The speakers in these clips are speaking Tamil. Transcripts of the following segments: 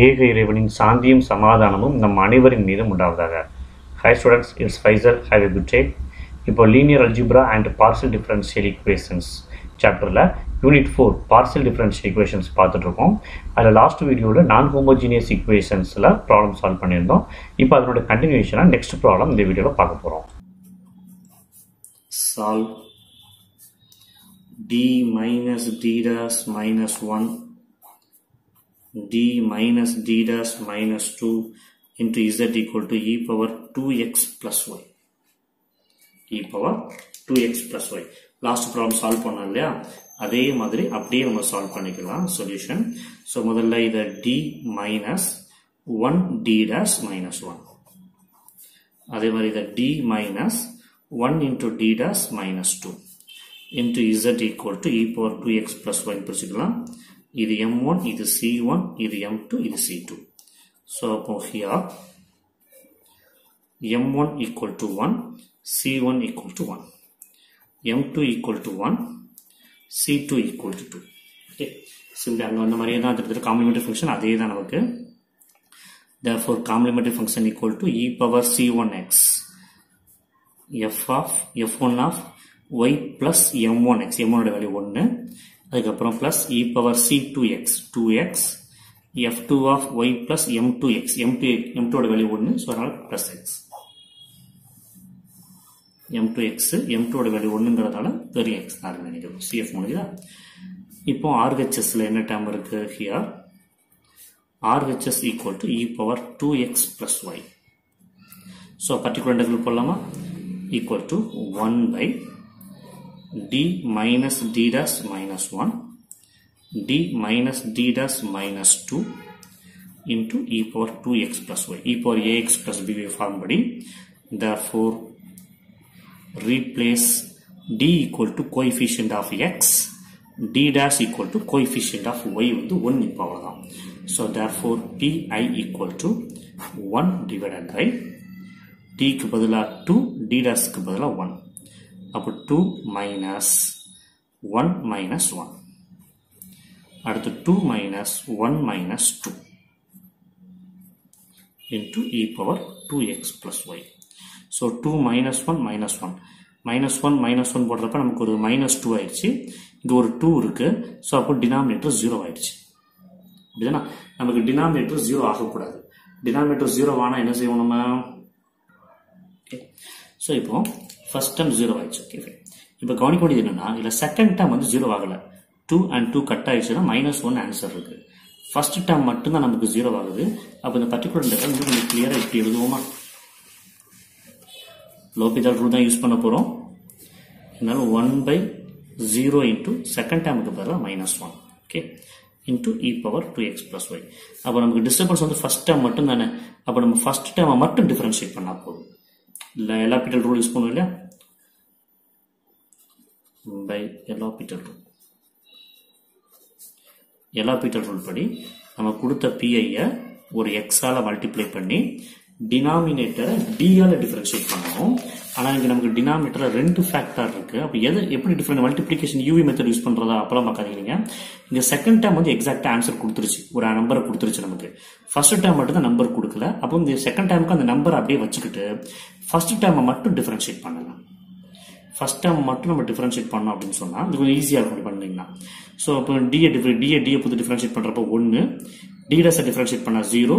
ஏக இறைவனின் சாந்தியும் சமாதானமும் நம் அனைவரின் மீதும் உண்டாவதாக. Hi students, it's Faisal. Have a good day. இப்போ linear algebra and partial differential equations சாப்டரில் யூனிட் 4 பார்ஷியல் டிஃபரன்ஷியல் ஈக்குவேஷன்ஸ் பார்த்துட்டு இருக்கோம். அதில் லாஸ்ட் வீடியோவில் நான் ஹோமோஜீனியஸ் ஈக்குவேஷன்ஸில் ப்ராப்ளம் சால்வ் பண்ணியிருந்தோம். இப்போ அதனோட கண்டினியூஷனாக நெக்ஸ்ட் ப்ராப்ளம் இந்த வீடியோவில் பார்க்க போகிறோம். Solve d minus d dash minus 1 d minus d dash minus 2 into z equal to e power 2x plus y. e power 2x plus y. Last problem solve பண்ணோம் இல்லையா, அதே மாதிரி அப்படியே நம்ம சால்வ் பண்ணிக்கலாம் சொல்யூஷன். ஸோ முதல்ல இதை d minus 1 d dash minus 1, அதே மாதிரி இதை d minus 1 into d dash minus 2 into z equal to e power 2x plus y பிரிச்சுக்கலாம். இது m1, இது c1, இது m2, இது c2. ஸோ அப்போ here m1 equal to 1, c1 equal to 1, m2 equal to 1, c2 equal to 2. Okay, simply அங்க வந்த மாதிரியே தான் திருப்பி காம்ப்ளிமெண்டரி ஃபங்க்ஷன் அதே தான் நமக்கு. therefore complementary function equal to e power c1x f1 of y plus m1x, m1 ஓட வேல்யூ 1, அதுக்கப்புறம் plus e power c2x 2x f2 of y plus m2x, m2 ஓட வேல்யூ 1, ஸோ அதனால plus x m2x, m2 ஓட வேல்யூ 1ங்கிறதால வெறும் x தான் நினைக்கிறோம். cf முடியுதா? இப்போ RHSல என்ன டேர்ம் இருக்கு? here RHS equal to e power 2x plus y. So particular integral போடலாமா? equal to 1 by d minus d dash minus 1 d minus d dash minus 2 into e power 2x plus y. e power ax plus b form படி therefore replace d equal to coefficient of x, d dash equal to coefficient of y வந்து 1 இப்போ அவ்வளவுதான். so therefore pi equal to 1 divided by d க்கு பதிலா 2, d dash க்கு பதிலா 1, அப்போ 2 minus 1 minus 1, அடுத்து 2 minus 1 minus 2 into e power 2x plus y. so 2 minus 1 minus 1 minus 1 minus 1 போடுறப்ப நமக்கு ஒரு minus 2 ஆயிடுச்சு. இங்க ஒரு 2 இருக்கு, ஸோ அப்போ டினாமினேட்டர் 0 ஆயிடுச்சு. அப்படிதானா? நமக்கு டினாமினேட்டர் 0 ஆகக்கூடாது. டினாமினேட்டர் 0 ஆனா என்ன செய்வோம் நம்ம? ஸோ இப்போ ஃபர்ஸ்ட் டேர்ம் 0 ஆயிடுச்சு. ஓகே, இப்போ கவனிக்க வேண்டியது என்னன்னா, இல்ல செகண்ட் டேர்ம் வந்து 0 ஆகல. 2 and 2 கட் ஆயிடுச்சுன்னா -1 ஆன்சர் இருக்கு. ஃபர்ஸ்ட் டேர்ம் மட்டும்தான் நமக்கு 0 ஆகுது. அப்போ இந்த பர்டிகுலர் இன்டெக்ரல் கொஞ்சம் கிளியரா இப்படி எழுதுவோமா? லோபிதால் ரூல் தான் யூஸ் பண்ண போறோம். அதனால 1 by 0 into செகண்ட் டேர்முக்கு பதிலாக -1, okay, into e power 2x plus y. அப்போ நமக்கு டிஸ்டர்பன்ஸ் வந்து ஃபர்ஸ்ட் டேர்ம் மட்டும் தானே. அப்போ நம்ம ஃபர்ஸ்ட் டேர்மை மட்டும் டிஃபரன்ஷியேட் பண்ணா போதும். இல்ல எலாபிட்டல் ரூல் யூஸ் பண்ணுவோம் இல்லையா? By alphabetical rule. Alphabetical rule படி நம்ம கொடுத்த பிஐயை ஒரு எக்ஸால மல்டிப்ளை பண்ணி டினாமினேட்டரை டி ஆல டிஃபரன்ஷியேட் பண்ணணும். ஆனா இங்க நமக்கு டினாமினேட்டர்ல 2 ஃபேக்டர் இருக்கு. அப்ப எப்படி different multiplication UV method use பண்றதா அப்பலாம் பார்க்காதீங்க. இங்க செகண்ட் டேர்ம் வந்து எக்ஸாக்டா ஆன்சர் கொடுத்துருச்சு, ஒரு நம்பரை கொடுத்துருச்சு நமக்கு. ஃபர்ஸ்ட் டேர்ம் மட்டும் தான் நம்பர் கொடுக்கல. அப்போ இந்த செகண்ட் டேர்முக்கு அந்த நம்பர் அப்படியே வச்சுக்கிட்டு ஃபர்ஸ்ட் டேர்மை மட்டும் டிஃபரன்ஷியேட் பண்ணலாம். ஃபர்ஸ்ட் டேர்ம் மட்டும் நம்ம டிஃபரன்ஷியேட் பண்ணோம் அப்படின்னு சொன்னா இது கொஞ்சம் ஈஸியா இருக்கும் பண்ணீங்கன்னா. ஸோ இப்போ டிஏ புது டிஃபரன்ஷியேட் பண்றப்போ 1, டி டேஷை டிஃபரன்ஷியேட் பண்ணா 0,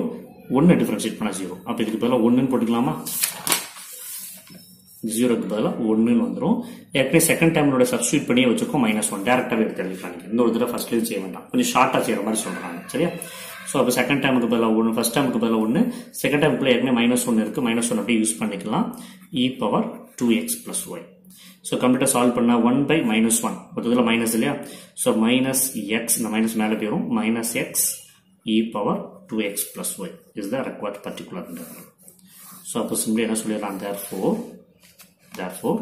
1 டிஃபரன்ஷியேட் பண்ணா 0. அப்ப இதுக்கு பதிலாக 1 போட்டுக்கலாமா? 0க்கு பதிலாக 1 வந்துடும். ஏற்கனவே செகண்ட் டைமோட சப்ஸ்டியூட் பண்ணியே வச்சிருக்கோம் -1, டேரக்டாவே எடுத்து எழுதிக்கலாம். இந்த ஒரு தடவை ஃபர்ஸ்ட்ல செய்ய வேண்டாம், கொஞ்சம் ஷார்ட்டா செய்யற மாதிரி சொல்றாங்க. சரியா? ஸோ அப்போ செகண்ட் டைமுக்கு பதிலாக 1, ஃபர்ஸ்ட் டைமுக்கு பதிலாக 1, செகண்ட் டைமுக்குள்ள ஏற்கனவே -1 இருக்கு, -1 அப்படியே யூஸ் பண்ணிக்கலாம். e power 2x plus y. So கம்ப்ளீட்டா சால்வ் பண்ணா 1 by -1, மொத்தத்துல மைனஸ் இல்லையா? ஸோ -x, இந்த மைனஸ் மேல போயிடும், -x e power 2x plus y is the required particular integral. So அப்போ சிம்பிளி என்ன சொல்லிடலாம்? therefore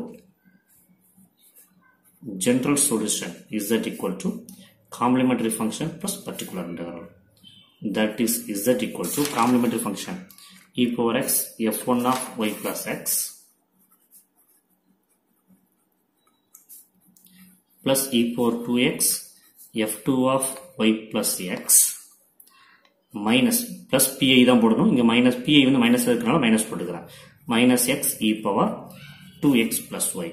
general solution is z equal to complementary function plus particular integral. That is z equal to complementary function e power x f1 of y plus x plus e power 2x f2 of y plus x minus plus pi தான் போடணும். இங்க minus pi வந்து மைனஸ் இருக்கனால மைனஸ் போட்டுக்கிறேன். minus x e power 2x plus y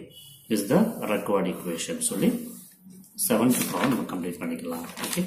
is the required equation. சொல்லி 7th problem நம்ம கம்ப்ளீட் பண்ணிக்கலாம். ஓகே.